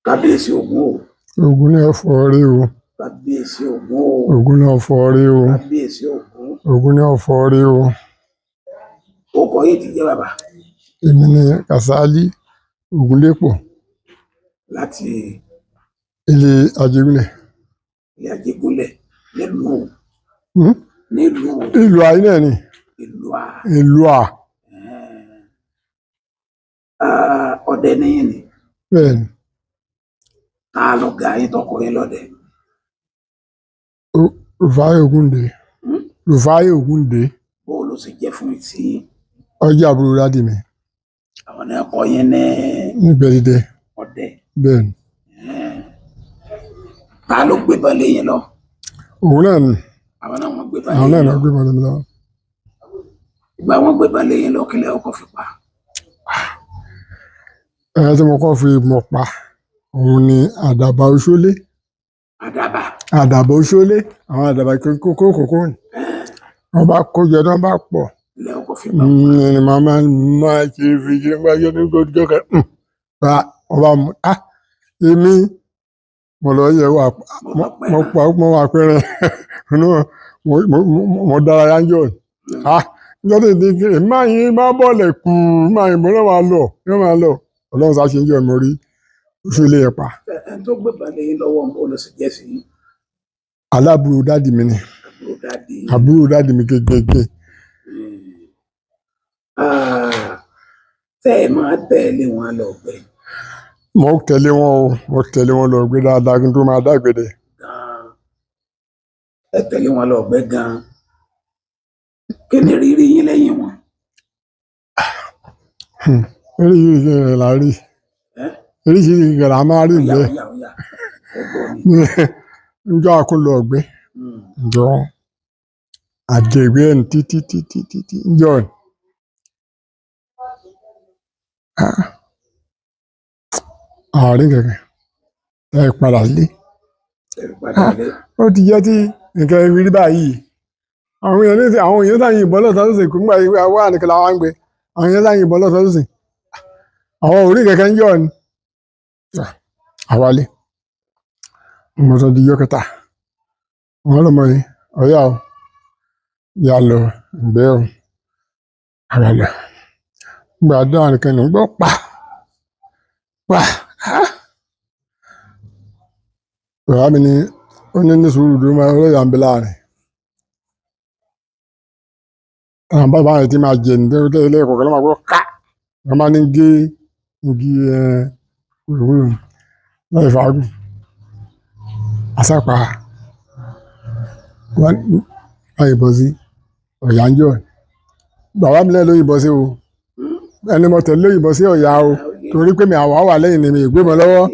kábíyèsí Ògún o. Ògún náà fọ́ rí o. kábíyèsí Ògún o. Ògún náà fọ́ rí o. kábíyèsí Ògún. Ògún náà fọ́ rí o. ó kọ yìí ti jẹ́ bàbá. Èmi ni Kàsálí Ògúnlépò láti ilé Ajégúnlẹ̀. ilé Ajégúnlẹ̀ nílùú Ìlú ayé náà ni. Ìlú à. ọdẹ nìyẹn ni. Bẹ́ẹ̀ni. ta ló ga yín tọkọ yín lọ́dẹ. Rufai Ògúndé. Rufai Ògúndé. bó ló sì jẹ́ fún ìtì. Ọjà àbúrò dádì mi. àwọn náà kọ yín ní. Nígbẹ̀dídẹ. ọdẹ. Bẹ́ẹ̀ni. ta ló gbé balẹ̀ yín lọ. Òun náà ni. àwọn náà wọ́n gbé balẹ̀ Àwọn yín náà lọ. gbé balẹ̀ mi lọ. ìgbà wọ́n gbé balẹ̀ yín lọ kílẹ̀ ọkọ̀ fi pa. Tí mo kọ́ fi mọ̀ pa òun ni àdàbà Oṣólé. àdàbà. Àdàbà Oṣólé. Àwọn àdàbà kókó ni. Wọ́n bá kójọ náà bá pọ̀. ilẹ̀ ọkọ̀ fi pa. Ni màmá máa ṣe fi ṣe wáyé ní gbọdọ̀ kẹ wọ́n bá mú èmi mo lọ yẹ wà mo wà pẹrẹ mo dára yánjọ níjọ́ tó ti kí máa yín máa bọ̀lẹ̀ kù máa yín bọ́lẹ̀ máa lọ Ọlọ́run sá ṣe ń jọ mo rí Oṣólé yẹn pa. ẹni tó gbé balẹ̀ yín lọ́wọ́ ń bọ̀ lọ sí jẹ́ sí. Aláàbúrò dádì mi ni. Àbúrò dádì mi kékeré. tẹ́ ẹ máa tẹ̀lé wọn lọ gbé. Mo tẹ̀lé wọn o, mo tẹ̀lé wọn lọ gbé dáadáa kí n tó máa dágbére. ẹ tẹ̀lé wọn lọ gbé gan-an. kí ni rírí yín lẹ́yìn wọn. Oríṣiríṣi rẹ̀ la rí. Oríṣiríṣi rẹ̀ la máa rí ìgbẹ́. Njọ́ akúnlọ ọ̀gbẹ́. Njọ́ àjẹgbẹ́ ẹni títí njọ́ ni. Àárín kẹ̀kẹ́ ẹ padà lé. Ó ti jẹ́ tí nǹkan rí báyìí. Àwọn èèyàn sáà yìnbọn lọ́sàn-án lọ́sìn kò nígbà yìí wà nìkan làwọn ń gbé. Àwọn èèyàn sáà yìnbọn lọ́sàn-án lọ́sìn. Àwọn orí kẹ̀kẹ́ ń yọ̀ ni. Àwálé. Mo sọ di yọ kẹta. Wọ́n lọ́mọ yìí ọ̀yá o. Yà lọ ìgbẹ́ o. Àwálé. Gbà dáa nìkan ní gbọ́ pa. Bàbá mi ni ó ní sùúrù dúró máa lọ́yà ń bẹ láàrin. Àwọn bàbá rẹ̀ ti máa jẹ ní ilé ẹ̀kọ́ kan ló máa gbọ́ ká. Wọ́n máa ní gé igi kúròkúrò láì fàágùn. Àsápa wọ́n yìnbọn sí ọ̀yà ń jọ. Bàbá mi lẹ́ẹ̀ ló yìnbọn sí o. Ẹni mo tẹ̀lé ló yìnbọn sí ọ̀yà o. Torí pé mi àwa wà lẹ́yìn ni mi ìgbé mọ́ lọ́wọ́.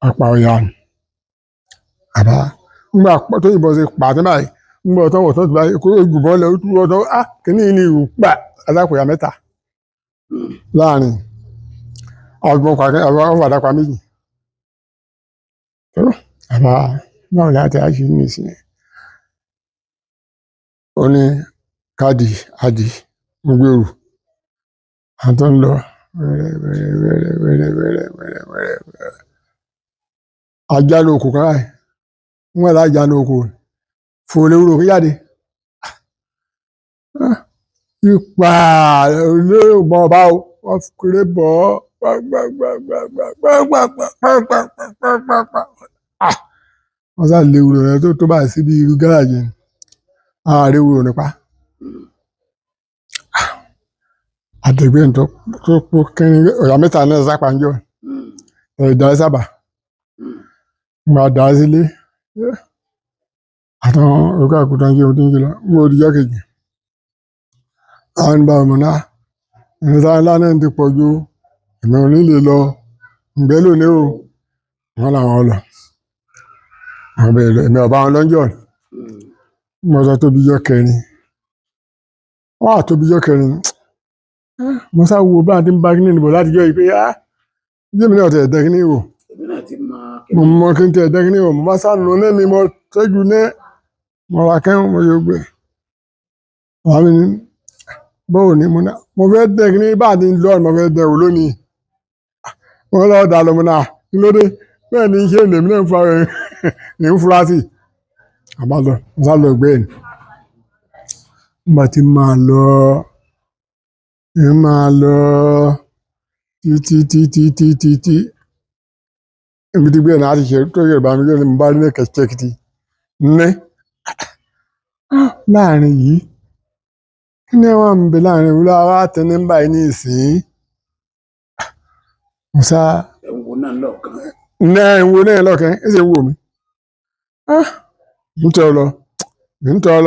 Apá ọ̀yà ni. Àbá ńgbà tó yìnbọn sí pàtẹ́ báyìí. Ńgbà ọ̀tọ̀ wọ̀ tó ti báyìí kó gùnbọn lẹ̀ ó tú ọ̀tọ̀ kíní ní ìrù pa alákòóyà mẹ́ta láàrin. Ọgbọ́n pàkẹ́ àwọn àdàpà méjì. Àbá báwo láti á ṣe ní ìsìn. Ó ní káàdì àdì gbèrú. Àtọ́ ń lọ wẹ́rẹ́. Ajá lóko kan láì. Wọ́n là ajá lóko. Fòlè wúro kí jáde. Ipa olóògbọ́n ọba o. Wọ́n kéré bọ̀ wọ́n sá lè wúro rẹ̀ tó báyìí síbi irú gáràjì. Ààrẹ wúro nípa. Àtẹ̀gbẹ́ tó pọ̀ kẹrin ọ̀yà mẹ́ta náà sápá ń jọ. Ẹ̀dá sábà. Mo dá sílé. Àtàwọn ọ̀gá àkútà ń jẹ́ ọdún jùlọ. Mo rí jọ́ kejì. Àwọn ìbá ọmọ náà. Ìrìnsá ńlá náà ti pọ̀ ju èmi ò ní lè lọ. Ǹgbẹ́ lónìí o. Wọ́n làwọn lọ. Àwọn bẹ̀rẹ̀ lọ. Èmi ọba wọn lọ́njọ́. Mo sọ tóbi jọ́ kẹrin. Wọ́n á tóbi jọ́ kẹrin. Mo sá wo bá ti ń bá kíní ìbò láti jọ ìpé yé mi náà tẹ̀ ẹ̀dẹ́ kíní ìwò. Mo mọ kí n tẹ̀ ẹ̀dẹ́ kíní ìwò. Mo bá sá nù ní mi mo tẹ́jú ní mo ra kẹ́hùn mo yóò gbé. Wàá mi ní bọ́ọ̀ ní mo fẹ́ dẹ́ kíní bá ti lọ mo fẹ́ dẹ́ wò lónìí. wọ́n lọ́ọ́ dà lọ́mọ náà kí ló dé bẹ́ẹ̀ ni iṣẹ́ lèmi náà ń fa ní ń fura sí àbálọ sálọ gbé ni nígbà tí máa lọ títí ibi tí gbé náà ti ṣe tó yẹ ìbámu yẹn ni mo bá rí ní kẹ̀kẹ́kìtì ní láàrin yìí kí ni wọ́n ń bẹ láàrin ìwúlò ara tẹ́ni báyìí ní ìsìn musa ẹ̀wò náà lọ́ọ̀kan. ìwò náà lọ́kàn ẹ̀ ṣe wò mí ń tọ́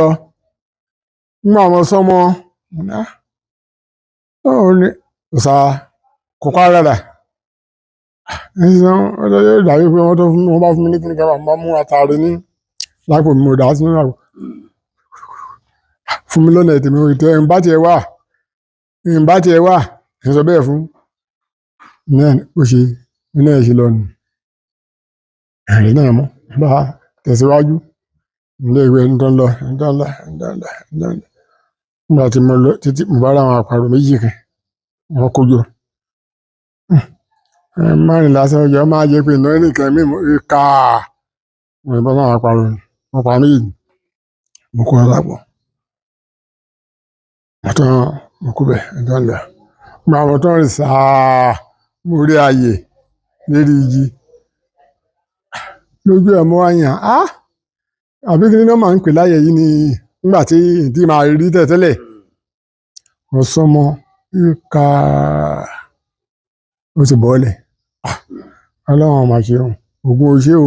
lọ nígbà wọn sọmọ ọ̀hún ni musa kókó ara rà yóò dàbí pé wọ́n bá fún mi ní kíni kan máa mú àtàrí ní lápò mi mo dà á sínú àpò fún mi lọ́nà ètò mi ò tẹ́ ìbá tiẹ̀ wà ẹ̀ sọ bẹ́ẹ̀ fún náà ó ṣe náà ṣe lọ́nu ẹ̀rín náà mọ́ bá tẹ̀síwájú ilé ìwé ń dán lọ nígbà tí mo lọ títí mo bá ráwọn àparò méjì kan wọn kó jọ márùn lásán ọjọ́ máa jẹ́ pé ìnáwó nìkan mímọ́ ká wọn ìbọn máa àparò wọn pa méjì mo kó wọn lápò àtọ́ mo kú bẹ̀ ń dán lọ gba àwọn tó ń rìn sáà mo rí ààyè lérí igi lójú ẹ̀ mọ́ àyàn àbí kí ni wọ́n máa ń pè láyè yìí ni nígbà tí ìdí máa rí tẹ̀tẹ́lẹ̀ ọ̀sánmọ́ ìka ó ti bọ́ọ̀lẹ̀ ọlọ́run máa ṣe òun ògùn oṣé o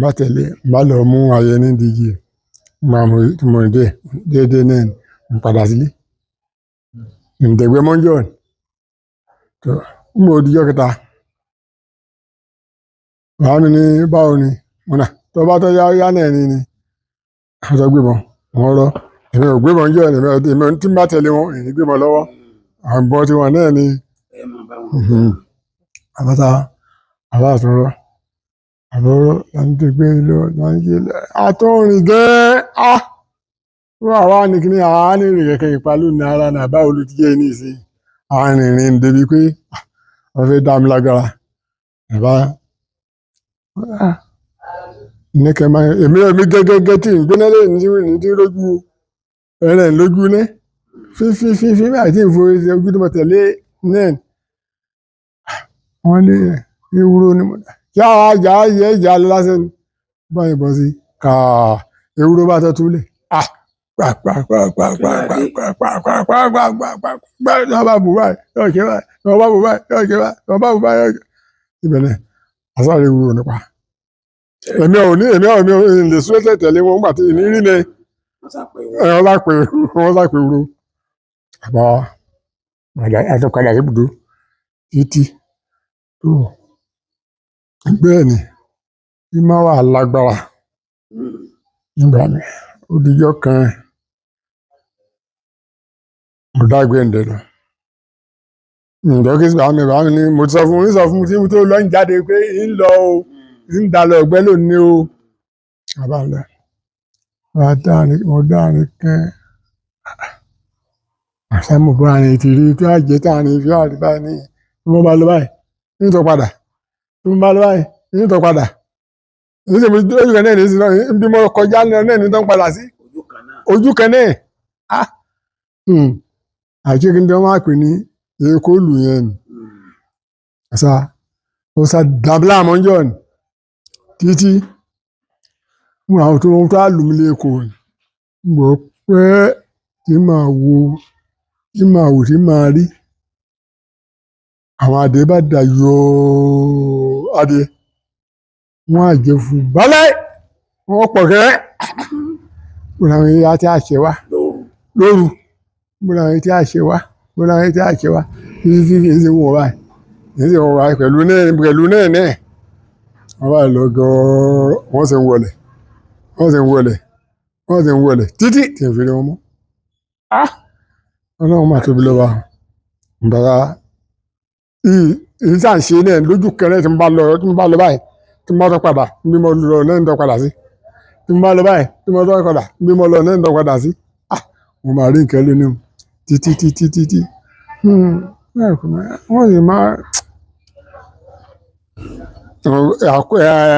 bá tẹ̀lé bá lọ mú ayẹ ní dígí máa mo dé déédéé náà ń padà sílé ìdẹ̀gbẹ́ mọ́jọ́ tó ń bò díjọ́ kẹta wàá mi ní báwo ni mo nà tó bá tó yá náà ni wọ́n sọ gbébọn wọ́n rọ èmi ò gbébọn jọ èmi tí n bá tẹ̀lé wọn èmi gbébọn lọ́wọ́ àbọ̀ tí wọn náà ni àbáta àbátúrọ̀ àbúrò láti gbé lọ láti àtúnrìn gẹ́ẹ́ wọ́n àwa ní kíní àwa ní ìrìn kẹ̀kẹ́ ìpalú ní ara náà báwo ló ti jẹ́ ní ìsìn àrìnrìn débi pé wọ́n fẹ́ dá mi lágara bàbá nìkẹ́ máa èmi gẹ́gẹ́ tí ń gbóná lé ní tí lójú ẹ̀rẹ̀ lójú ní fífífífí báyìí tí ń fo ojú tó mọ̀ tẹ̀lé náà wọ́n lé ewúro ní mọ̀dá kí àwọn ajá yẹ ìjà lọ lásán báyìí bọ́ sí ká ewúro bá tọ́ túlẹ̀ bá bù báyìí yóò ké báyìí bá bù báyìí yóò ké báyìí bá bù báyìí yóò ké ibẹ̀ náà àsáré ewúro nípa èmi ò lè súré tẹ̀lé wọn gbà tí ìnírí ni wọ́n sápè ewúro àbá àtọkadà ibùdó títí tó bẹ́ẹ̀ ni bí máa wà lágbára nígbà mi ó dijọ́ kan mo dágbé ǹdẹ lọ ǹdọ́ kí bàá mi ní mo sọ fún tí mo tó lọ ń jáde pé ń lọ o ń dalẹ̀ ọ̀gbẹ́ lónìí o àbá lọ mo dáàrin kẹ́ àṣà mo bá rìn ti rí tó àjẹ́ táàrin fi àrí báyìí ní mo bá lọ báyìí ní tó padà mo bá lọ báyìí ní tó padà ní sèmi ojú kan náà ní sí náà bí mo kọjá náà ní tó ń padà sí ojú kan náà àti kí n tó máa pè ní èkó lù yẹn ni àṣà ó sá dàbílà àmọ́jọ́ ni títí wọn àwọn tó wọn tó á lù mí lẹ́kọ̀ọ́ ni gbọ́ pé tí máa wò tí máa rí àwọn adé bá dà yọ̀ọ́ adé wọn àjẹ fún balẹ̀ wọn pọ̀ kẹ́ wọn àwọn ẹyà tí a ṣe wá lóru wọn àwọn ẹyà tí a ṣe wá wọn àwọn ẹyà tí a ṣe wá títí kì í ṣe wọn báyìí pẹ̀lú náà wọ́n bá lọ gọ́ọ̀rọ̀ wọ́n sì ń wọlé títí tí ń fi rí wọn mọ́ ọlọ́run máa tóbi lọ́wọ́ bàbá èyí tá à ń ṣe náà lójú kẹrẹ tí mo bá lọ báyìí tí mo bá tọ́ padà bí mo lọ náà ń tọ́ padà sí tí mo bá lọ báyìí tí mo tọ́ padà bí mo lọ náà ń tọ́ padà sí mo máa rí nǹkan lónìí títí wọ́n sì máa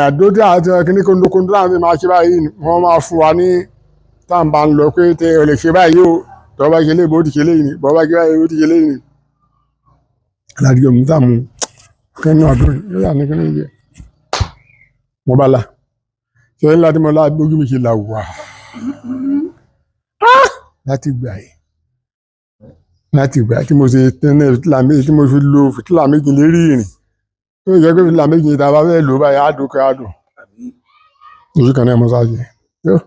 àdódé àti kíní kóńdókóńdó láti máa ṣe báyìí wọ́n máa fún wa ní tá à ń bá ń lọ pé tẹ ò lè ṣe báyìí o tọ́ bá ṣe léyìí bó ti ṣe léyìí ni bọ́ bá ṣe báyìí bó ti ṣe léyìí ni. aládìgbò mi tààmú kẹ́nu ọdún yóò yà ní kíní yẹ mo bá la ṣe ńlá tí mo lá gbójú mi ṣe là wà láti gbà yìí tí mo ṣe tẹ́lẹ̀ fìtílà méjì tí mo fi lo fìtílà méjì lérí ìrìn tó yẹ pé fìtílà méjì tá a bá fẹ́ lò báyìí á dùn kí á dùn ojú kan náà mo sá ṣe yóò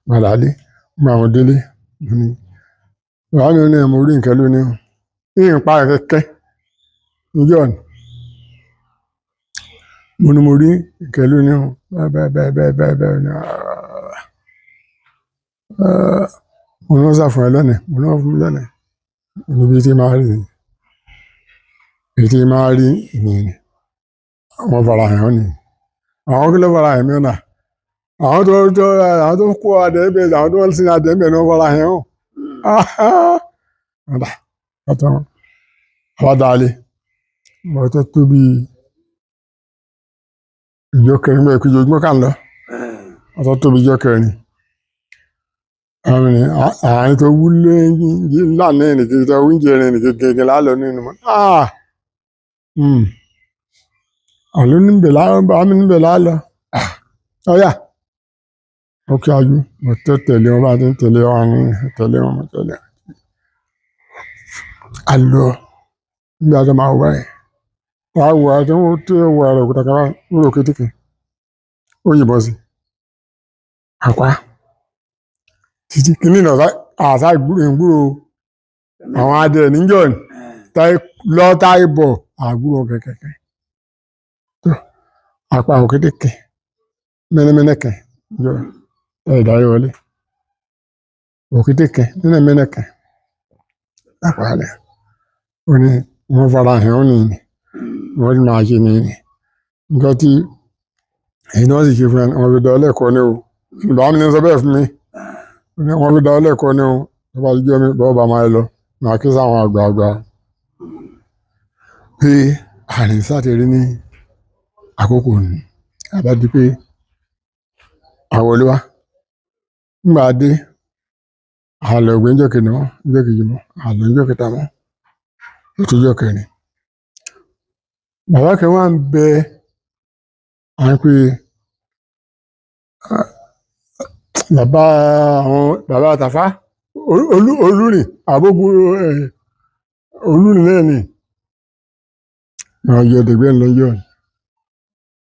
máa lálé mo àwọn délé bàbá mi ní mo rí nǹkan lónìí ní ìpa kẹ̀kẹ́ níjọ́ ni mo ní mo rí nǹkan lónìí bẹ́ẹ̀ ni mo ní wọ́n sàfún ẹ lọ́nà mo ní wọ́n fún mi lọ́nà níbi tí máa rí ìyẹn wọ́n fara hàn ní àwọn kí ló fara hàn mí ọ̀nà àwọn tó kó adẹ́bẹ̀ àwọn tó sin adẹ́bẹ̀ ní wọ́n fara hàn ọ̀dà ọ̀tọ̀ àwádàálẹ̀ wọ́n tó tóbi ìjọ kẹrin mọ́ ẹ̀kú ìjọgbọ́n kà ń lọ wọ́n tó tóbi ìjọ kẹrin àárín tó wúlé ńlá náà nìkan tó oúnjẹ rẹ̀ nìkan gẹ́gẹ́ lálọ́ nínú mọ́ àlọ́ níbẹ̀ lálọ́ ọ̀yà ókè ayú mo tẹ̀lé wọn bá ti ń tẹ̀lé wọn ní tẹ̀lé wọn mo tẹ̀lé àlọ́ nígbà tó máa wá ẹ̀ wàá wọ àti wọn tó wọ ẹ̀rọ òkúta kan wọ́n rò kétékè ó yìnbọn sí àpá títí kìíní náà àṣà ìgbúrò àwọn adẹ níjọ lọ táì bọ̀ àgbúrò kẹ̀kẹ́ tó àpá òkétékè mẹ́nẹ́mẹ́nẹ́kẹ́ jọ ìdáyé wọlé òkétékè mẹ́nẹ́mẹ́nẹ́kẹ́ lápàálẹ̀ ó ní wọ́n fara hàn ó ní wọ́n ti máa ṣe ní nǹkan tí èyí náà sì ṣe fún wọn fi dá ọlẹ́kọ̀ọ́ ní o ìbámu mi ní sọ bẹ́ẹ̀ fún mi wọ́n fi dá ọlẹ́kọ̀ọ́ ní o tó bá jẹ́ mi bọ́ bá máa lọ máa kí sáwọn àgbààgbà pé àrìn sátẹ̀rí ní àkókò ní àbájú pé àwọlúwá nígbà dé àlọ́ ìgbẹ́jọ́ kejì mọ́ ìjọ́ kejì mọ́ àlọ́ ìjọ́ kẹta mọ́ ìtújọ́ kẹrin bàbá kan wà ń bẹ à ń pè bàbá àtàfá olúrin àbógun olúrin náà ni ọjọ́ ìdẹ̀gbẹ́ lọ́jọ́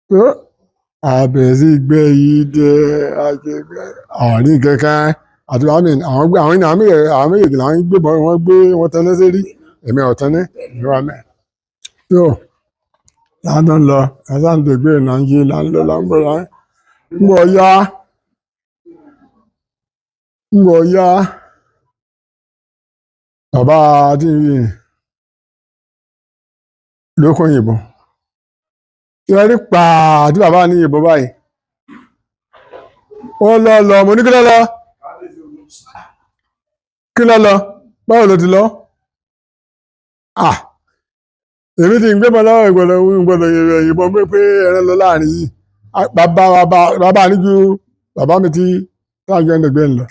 tó àbẹ̀rẹ̀ sí gbẹ́ yìí dé àárín kankan àti àwọn méjèèjì làwọn gbébọn wọn gbé wọn tẹ́lẹ̀ sí rí èmi ọ̀tẹ́lẹ̀ ìwà mẹ́ tó láńdọ̀ lọ ẹ̀sán ìdẹ̀gbẹ́ là ń yé là ń lọ là ń bọ̀ là ń gbọ̀ ya bàbá tí lókun yìnbọn ìrẹ́rí pàá tí bàbá ní yìnbọn báyìí ó lọ mo ní kí lọ báwo ló ti lọ èmi ti ń gbé mọ́ lọ́wọ́ ìgbọ̀dọ̀ yìnbọn pé ẹran lọ láàrin yìí bàbá níjú bàbá mi ti táàjọ ẹ̀ndẹ̀gbẹ́ ń lọ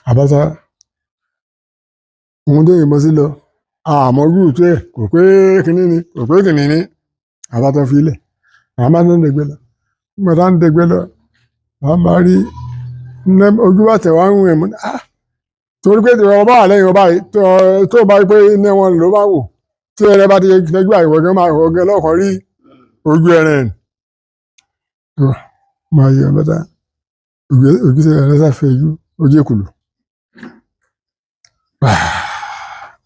àbáṣá òun tó yìnbọn sí lọ àmọ́ gúrù tó ẹ̀ kò pé kìíní ni àbátọ́ fi ilẹ̀ àwọn bá ń dẹ̀gbẹ́ lọ nígbà tá ń dẹ̀gbẹ́ lọ àwọn bá rí ojú bá tẹ̀ wá ń rìn mú torí pé tí wọ́n bá wà lẹ́yìn ọba tó bá rí pé iná wọn ló bá wò tí ẹrẹ bá ti tẹjú àìwọ̀gán máa wọ̀gán lọ́kàn rí ojú ẹrẹ ẹ̀ tó máa yẹ ọ̀bẹ́ta ojú sí ẹrẹ sáfẹ́ ojú èkùlù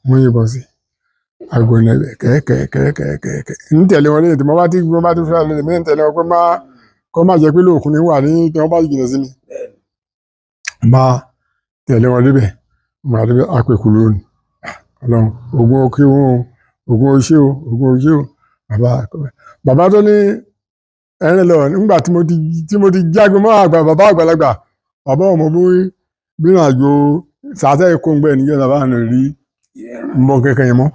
wọ́n yìnbọn sí agbọ̀nà ẹ̀bẹ̀ kẹ́ẹ̀kẹ́ẹ̀kẹ́ẹ̀kẹ́ ń tẹ̀lé wọn lẹ́yìn tí wọ́n bá ti fẹ́ lẹ́yìn mí ń tẹ̀lé wọn pé kọ́ má jẹ́ pé lóòkùn ní wà ní tí wọ́n bá jìnà sí mi bá tẹ̀lé wọn débẹ̀ máa débẹ̀ apẹ̀kùlù ní ọlọ́run ogun òkè wọn ogun oṣé o bàbá tó ní ẹ̀rìn lọ nígbà tí mo ti jágun mọ́ bàbá àgbàlagbà bàbá ọmọ bí àjò sàtẹ́ ìkóngbẹ́ níjẹ́ bàbá àná rí mọ́ kẹ́kẹ́ yẹn mọ́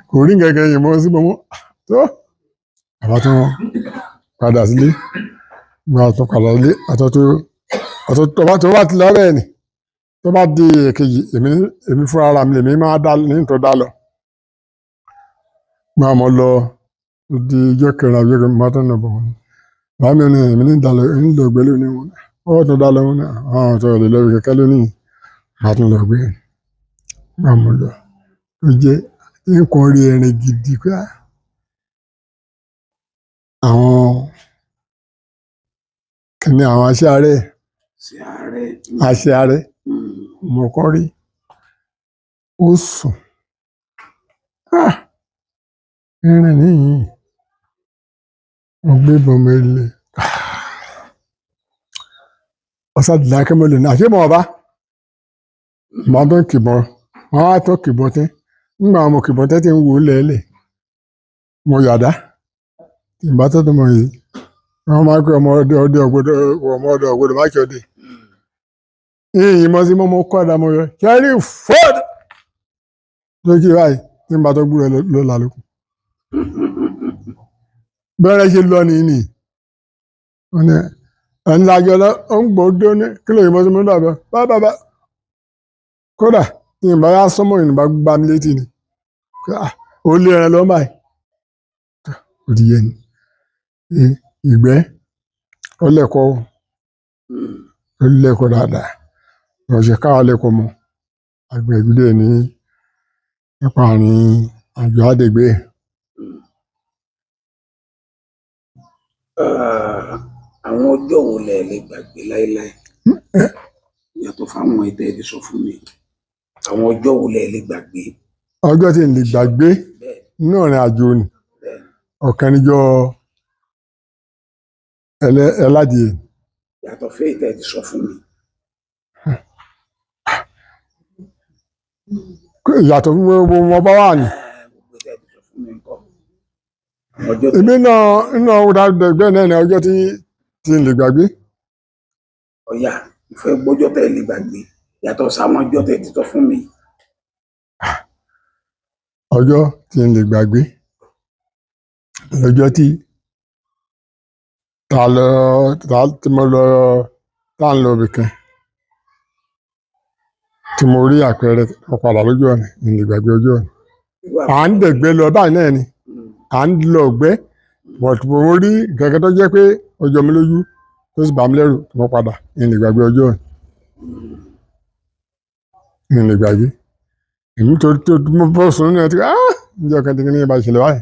kò rí gẹ́gẹ́ yìí mọ́ sí mọ́mọ́ tó àbá tó padà sílé gba tó padà sílé tó bá ti lọ bẹ́ẹ̀ ni tó bá di èkejì èmi fúnra ara mi lèmi máa dá ní tó dá lọ máa mọ lọ di ijọ́ kẹrin àbí ẹgbẹ́ máa tó nà bọ̀ wọn bá mi ní èmi ní ìdálọ èmi lọ gbé lónìí wọn ọwọ́ tó dá lọ wọn náà àwọn tó lè lọ kẹ̀kẹ́ lónìí máa tún lọ gbé máa mọ lọ tó jẹ́ nǹkan rí ẹrin gidi pé àwọn kìíní àwọn aṣáárẹ̀ mo kọ́ rí ó sùn ẹrin nìyí mo gbé bọmọ ilé ọ̀sàdìlá kẹ́mọ́lẹ̀ ní àṣẹ mọ̀ ọba màá tó kìbọn wọn á tó kìbọn tẹ́ nígbà mo kìbọn tẹ́ tí ń wò ó lẹ́ẹ̀lẹ̀ mo yàdá tí n bá tó tó mọ yìí wọn máa ń pè ọmọ ọdẹ ọgbọdọ má ṣe ọdẹ yìnyín mọ sí mọ mo kọ́ ọ̀dà mo yọ kẹrí fọd lókè báyìí tí n bá tó gbúrẹ ló lálùkù bẹ́ẹ̀ ṣe lọ nìyí ẹni lájọ lọ ó ń gbọ́ dé ní kí ló yìí mọ sí mo dàbẹ bá kódà tí n bá yá sọmọ yìí bá gbá mi létí ni ó lé ẹran lọ báyìí ó ti yẹ ni ìgbẹ́ ó lẹ́kọ̀ọ́ dáadáa ọ̀sẹ̀ káwá lẹ́kọ̀ọ́ mọ́ àgbẹ̀ ìbílẹ̀ ní nípa àrùn àjọ àdègbè. Àwọn ọjọ́ wo lẹ lè gbàgbé láéláé yàtọ̀ fáwọn ètò ẹ̀ ti sọ fún mi àwọn ọjọ́ wo lẹ lè gbàgbé. ọjọ́ tí n lè gbàgbé náà rìn àjò ni ọ̀kan níjọ́ ẹládìẹ. Yàtọ̀ fún ètò ẹ̀ ti sọ fún mi. Yàtọ̀ fún wọn bá wà ní. Èmi náà nínú ọ̀dà ẹgbẹ́ náà ní ọjọ́ tí n lè gbàgbé. Ọ̀yà ìfẹ́ gbọ́jọ́ tẹ̀ lè gbàgbé yàtọ̀ sáwọn ọjọ́ tẹ̀ ti sọ fún mi. Ọjọ́ tí n lè gbàgbé lọ́jọ́ tí tá ń lọ ibìkan tí mo rí àpẹẹrẹ ọ̀padà lójú ọ̀nà n lè gbàgbé ọjọ́ ọ̀nà. À ń dẹ̀gbẹ́ lọ báyìí náà ni à ń lọ ọ̀gbẹ́ but mo rí kẹ̀kẹ́ tó jẹ́ pé ọjọ́ mi lójú tó sì bà mí lẹ́rù mo padà n lè gbàgbé ọjọ́ ọ̀nà. N lè gbàgbé èmi tó mo bọ́ sùn ní ẹ̀ tí ǹjẹ́ ọ̀kan tí kí ní bá ṣẹlẹ̀ báyìí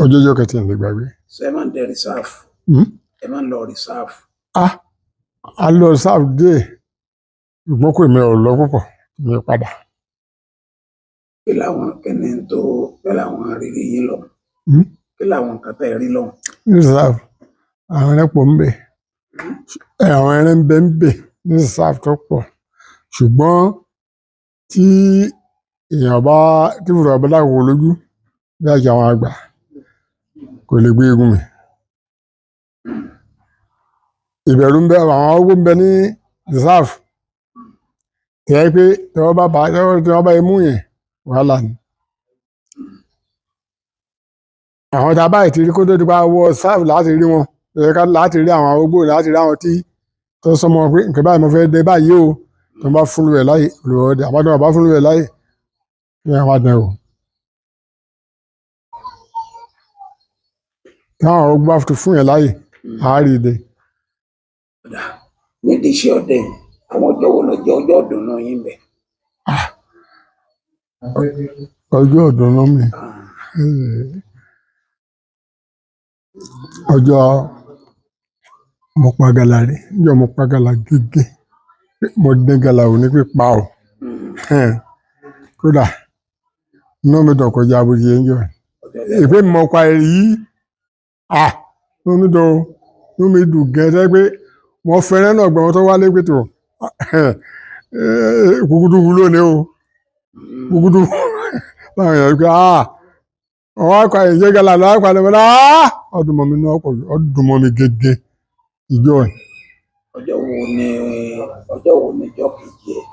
ọjọ́ kẹtì n lè gbàgbé. Ṣé ẹ máa ń dẹ reserve? Ẹ máa ń lọ reserve? A lọ reserve díẹ̀ ṣùgbọ́n kò mi ò lọ púpọ̀ mi padà. Kí làwọn rírí yín lọ? Kí làwọn nǹkan tẹ́ ẹ rí lọ? Reserve àwọn ẹran pọ̀ ń bẹ àwọn ẹran ń bẹ ní reserve tó pọ̀ ṣùgbọ́n tí èèyàn bá tí fúnra bá dáwọ́ lójú bí àṣà àwọn àgbà kò lè gbé egun mi. Ìbẹ̀rù ń bẹ àwọn owó ń bẹ ní reserve tẹ́ pé tí wọ́n bá mú yẹn wàhálà ni. Àwọn tá a báyìí ti rí kó tó di pa wọ reserve láti rí wọn láti rí àwọn ogbó láti rí àwọn tí tó sọmọ pé nǹkan báyìí mo fẹ́ dé báyìí o tó bá fún lu ẹ̀ láyè olùwọ́dẹ àbádọ́ bá fún lu ẹ̀ láyè ní àwọn àdán o. Táwọn ogbó bá fún yẹn láyè àárí ìdè. Nídìí iṣẹ́ ọdẹ àwọn ọjọ́ wo lọ jẹ́ ọjọ́ ìdùnnú yín bẹ̀? Ọjọ́ ìdùnnú mi ọjọ́ mo pa gàlà rí ọjọ́ mo pa gàlà gègé mo dín gàlà ò ní pípa o kódà inú mi dùn kọjá bó ṣe ń jọ ìpè mọ pa èrè yìí inú mi dùn gẹ́gẹ́ pé wọ́n fẹ́rẹ́ náà gbọ́n tó wálé pé tó kúkúdùkú lónìí o kúkúdùkú láwọn èèyàn pé àwọn akọ àyè gàlà lọ́wọ́ àpàlẹ́ mọ́ ọdún mọ́ mi náà pọ̀ ọdún mọ́ mi gẹ́gẹ́ ìjọ ẹ̀. Ọjọ́ wo ni ìjọ kejì ẹ̀?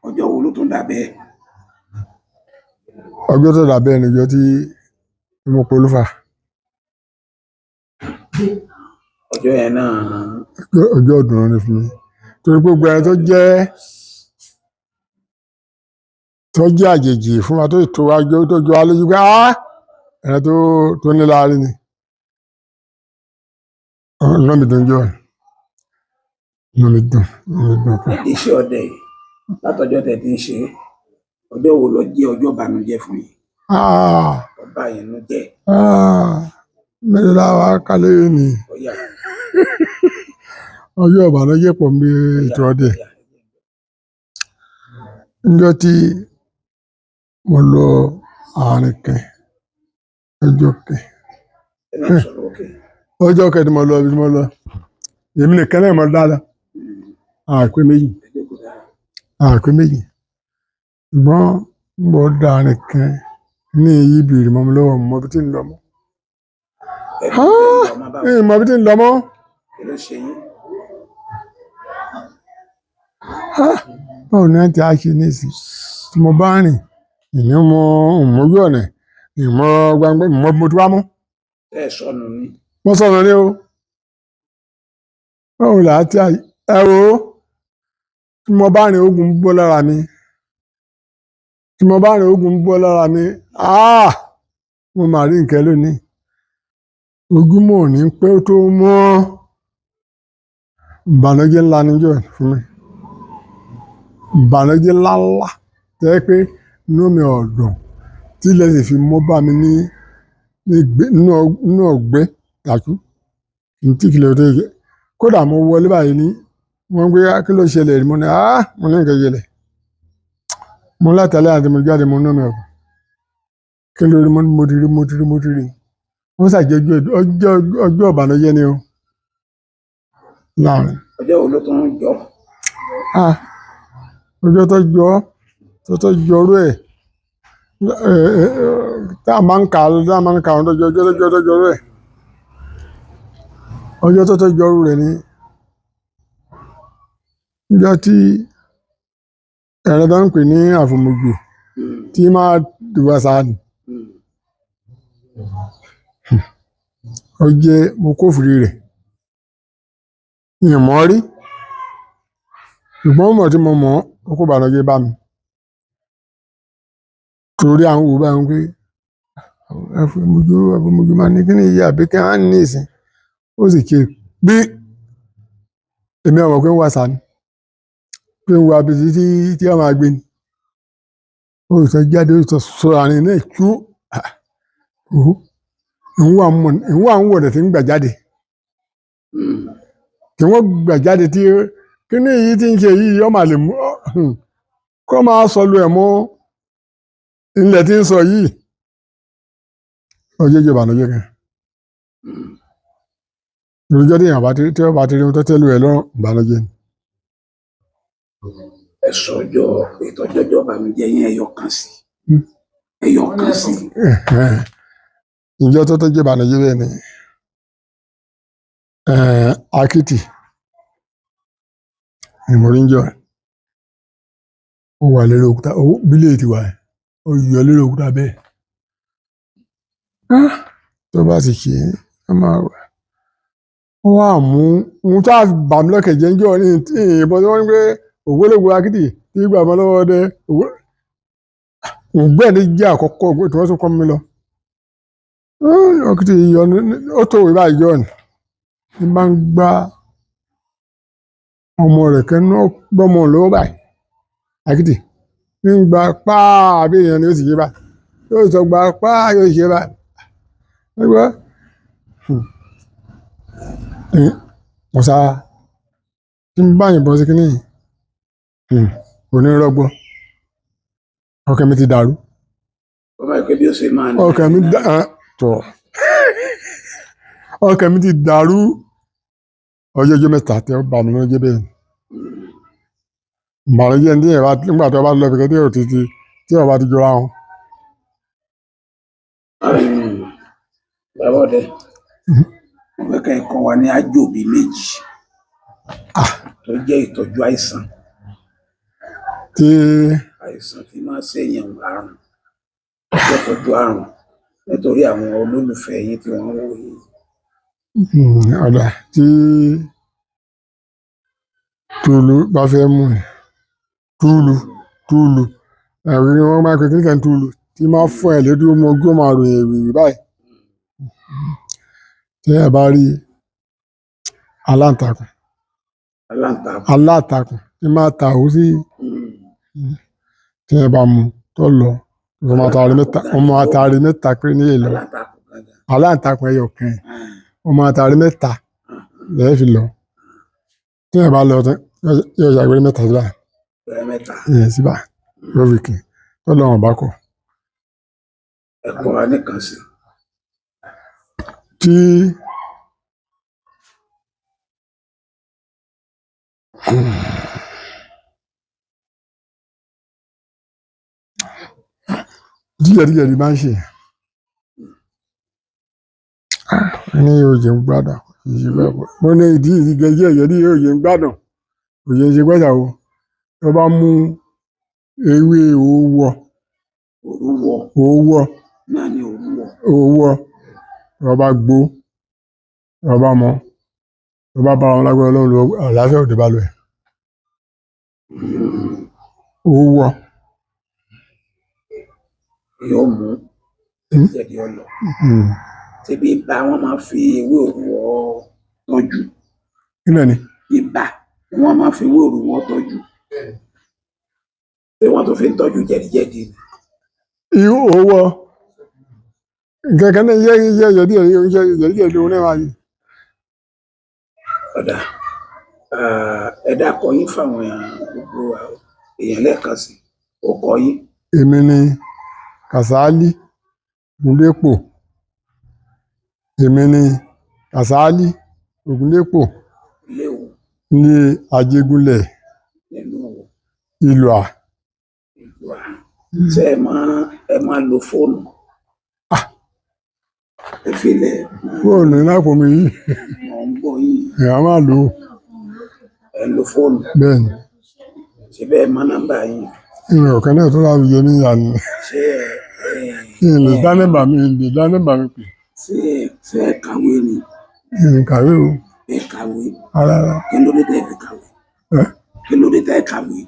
Ọjọ́ wo ló tún dà bẹ́ẹ̀. ọjọ́ tó dà bẹ́ẹ̀ níjọ́ tí mo polúfà. Ọjọ́ yẹn náà ọjọ́ ìdùnnú ni fún mi torí gbogbo ẹni tó jẹ́ àjèjì fún wa tó jọ wá lójú pé ẹni tó ní láàrin ni ọ̀nà mi dùn jọ ọ̀nà mi dùn pọ̀. iṣẹ́ ọdẹ látọjọ́ tẹ́ ti ń ṣe ọjọ́ wo ló jẹ́ ọjọ́ ìbànújẹ́ fún yín? Ọba yẹn ló jẹ́. Mẹ́rin láwa kálẹ̀ ni ọjọ́ ìbànújẹ́ pọ̀ mi ètò ọdẹ. Níjọ́ tí mo lọ àárín kan ọjọ́ kẹ́ tí mo lọ ibi tí mo lọ èmi nìkan náà mo dáadáa àpé méjì ṣùgbọ́n mo dá àárín kan ní èyí ìbìrì mọ́ mi lọ́wọ́ mọ́ bí tí ń lọ mọ́. Mọ́ bí tí ń lọ mọ́. Báwo ni a ti á ṣe ní ìsìn tí mo bá rìn ìní mọ òmójú ọ̀nà ìmọ̀ gbangba ìmọ̀ mo ti wá mọ́. Ẹ sọnù ni. Mo sọnù ni o. Báwo là á ti ẹ wo tí mo bá rìn ogun gbọ́ lára mi mo máa rí nǹkan lónìí ojúmọ́ ò ní pẹ́ tó mọ́ ìbànújẹ́ ńlá níjọ́ fún mi ìbànújẹ́ ńláńlá tẹ́ pé inú mi ò dùn tí ilẹ̀ sì fi mọ́ bá mi nínú ọ̀gbẹ́ tàkú tí kìlọ̀ tó yẹ kódà mo wọlé báyìí ní wọ́n gbé kí ló ṣẹlẹ̀ mo ní nǹkan ṣẹlẹ̀ mo látàlẹ́ àti mo jáde mo nú mi ọ̀gbìn kí ló rí mo ti rí wọ́n ṣàjẹ́ ọjọ́ ìbànújẹ́ ni o. Ọjọ́ wo ló tún ń jọ? Ọjọ́ tó jọrú ẹ̀ tá a máa ń kà ọjọ́ tó jọrú ẹ̀ ọjọ́ tó jọrú rẹ̀ ni ọjọ́ tí ẹ̀rọ tó ń pè ní àfòmùjò tí máa dùwà sáàdì ọjẹ́ mo kófìrí rẹ̀ ìmọ̀ rí ṣùgbọ́n mọ̀ tí mo mọ̀ ó kó bànújẹ́ bá mi torí àwọn òwú báyìí pé àfòmùjò máa ní kí ní iye àbí kí á ní ìsìn ó sì ké bí èmi ọmọ pé ń wá sáà ni pé ń wá bí tí a máa gbé ni ó sọ jáde ó sọ àárín náà tú ìwọ̀n àwọn wọ̀dẹ̀ tí ń gbà jáde tí wọ́n gbà jáde tí kí ní èyí tí ń ṣe yìí ọmọ àlè mú kọ́ máa sọ lu ẹ̀ mọ́ ilẹ̀ tí ń sọ yìí ọjọ́ ìjọba ànújẹ́ kan ìròjọ́ tí wọ́n bá ti rí ohun tó tẹ́lú ẹ̀ lọ́rùn ìbànújẹ́ ni. Ẹ sọ ìtọ́jọ́jọ́ ìbànújẹ́ yín ẹyọ kan sí. Ìjọ tó jẹ́ ìbànújẹ́ bẹ́ẹ̀ ni Akiti ìmọ̀ríńjọ́ ó wà lórí òkúta bílẹ̀ ti wà ó yọ lórí òkúta bẹ́ẹ̀ tó bá ti ṣe é máa wà ó wà mú ohun tó bà mí lọ́kàn jẹ́ ńjọ́ ní ìbọn tí wọ́n ń gbé ògbólógbò Akiti tí gbà mọ́ lọ́wọ́ ọdẹ ògbẹ́ ní jẹ́ àkọ́kọ́ tí wọ́n tún kọ́ mi lọ Akiti yọ ó tó ìwé báyìí jọ ní bá ń gbá ọmọ rẹ̀ kẹ́nu gbọ́mọ lọ́wọ́ báyìí Akiti ń gba páà bí èèyàn ni ó sì ṣe báyìí yóò sọ gba páà yóò ṣe báyìí ẹgbẹ́ ọ̀sá tí ń bá yìnbọn sí kíní kò ní rọgbọ ọkàn mi ti dàrú ọkàn mi ti dàrú ọjọ́ mẹ́ta tí ó bá mi lọ́jọ́ bẹ́ẹ̀ ìbànújẹ́ ní ẹ̀rọ nígbà tó bá lọ bí kẹ́tẹ́ òtítì tí ọba ti jọra wọn. Bàbá ọdẹ wọn fẹ́ kẹ́ ẹ̀kọ́ wa ní àjò bí méjì tó jẹ́ ìtọ́jú àìsàn. àìsàn tí máa ṣèyàn àrùn ọjọ́ tọ́jú àrùn nítorí àwọn olólùfẹ́ yín tí wọ́n ń wò yìí. Ọ̀dà tí túlù bá fẹ́ mú ẹ̀ túlù ẹ̀rí ni wọ́n máa ń pe kíní kan túlù tí máa fún ẹ̀ lédú ọmọ ogún máa ròyìn ìrìrì báyìí. Tí ẹ bá rí aláǹtakùn tí máa ta òun sí tí ẹ bá mú tó lọ ọmọ àtàrí mẹ́ta pé ní èlò aláǹtakùn ẹyọ kan ọmọ àtàrí mẹ́ta lẹ́ẹ̀ fi lọ tí ẹ bá lọ yóò ṣàgbé mẹ́ta síbà síbà yóò fi kì tó lọ́wọ́n bá kọ̀. Ẹ̀kọ́ wa nìkan sí. Tí díẹ̀díẹ̀ máa ń ṣe ní yóò jẹun gbádùn mo ní ìdí ìdígẹjẹ ìyẹdí yóò jẹun gbádùn òye ṣe gbẹ́dà o tó bá mú ewé òwúwọ tó bá gbó tó bá mọ tó bá bá wọn lágbára Ọlọ́run àlàáfíà òde bá lọ ẹ̀ òwúwọ yóò mú jẹ̀dí ọlọ ṣebí ibà wọn máa fi ewé òrùwọ tọ́jú. Kílẹ̀ ni. Ibà ni wọ́n máa fi ewé òrùwọ tọ́jú. Ṣé wọ́n tó fi ń tọ́jú jẹ̀díjẹ̀dí ni. Irú owó nǹkan kan náà yẹ jẹ̀díjẹ̀dí òun náà máa yí. Ọ̀dà ẹ dákọ̀ yín fáwọn gbogbo èèyàn lẹ́ẹ̀kan sí ó kọ yín. Èmi ni Kàsálí Ògúndépò. Ní Ajégúnlẹ̀ Ìlúà. Ṣé ẹ máa lo fóònù? Ẹ filẹ̀. Fóònù lápò mi yìí. Mo ń gbọ́ yín. Èèyàn máa lò ó. Ẹ lo fóònù. Bẹ́ẹ̀ni. Ṣé bẹ́ẹ̀ mọ nọ́mbà yín? Ìrìn ọ̀kan náà tó láti yẹ níyànjú. Ṣé lè dá nọ́mbà mi pè. Ṣé ẹ kàwé ni? Kàwé o. Ẹ kàwé. Rárá. Kí ló dé tẹ́ fi kàwé? Kí ló dé tẹ́ kàwé?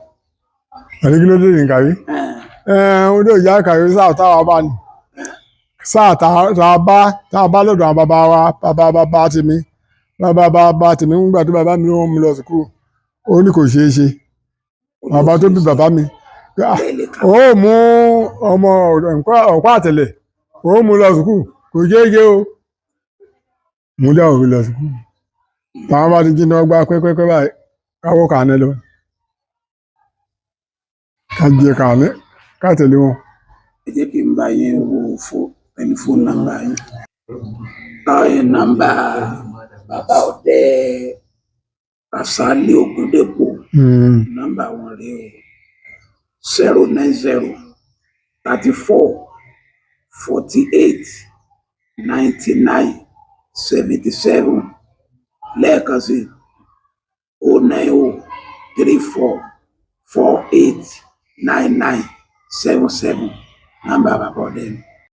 Àní kí ló dé ní kàwé? Ó dé ìyá kàwé sáà táwa bá ní. Sáà tá a bá lọ́dọ̀ àwọn bàbá wa bàbá tèmi nígbà tó bàbá mi wọ́n mú lọ sùkúù ó ní kò ṣeé ṣe bàbá tó bí bàbá mi ó mú ọmọ ọ̀pá àtẹ̀lẹ̀ ó mú lọ sùkúù kò ṣeé ṣe o mú dá òfin lọ sùkúù táwọn bá ti jí náà gbá pẹ́pẹ́pẹ́ báyìí káwọ́ kàánẹ lọ ká jẹ kàánẹ ká tẹ̀lé wọn. Ẹ jẹ́ kí n bá yín wo tẹlifóònù nọ́mbà yín. Nọ́mbà bàbá ọdẹ Kàsálí Ògúndépò nọ́mbà wọn rèé o 090 34 48 99 77 lẹ́ẹ̀kan sí 090 34 48 99 77 nọ́mbà bàbá ọdẹ mi.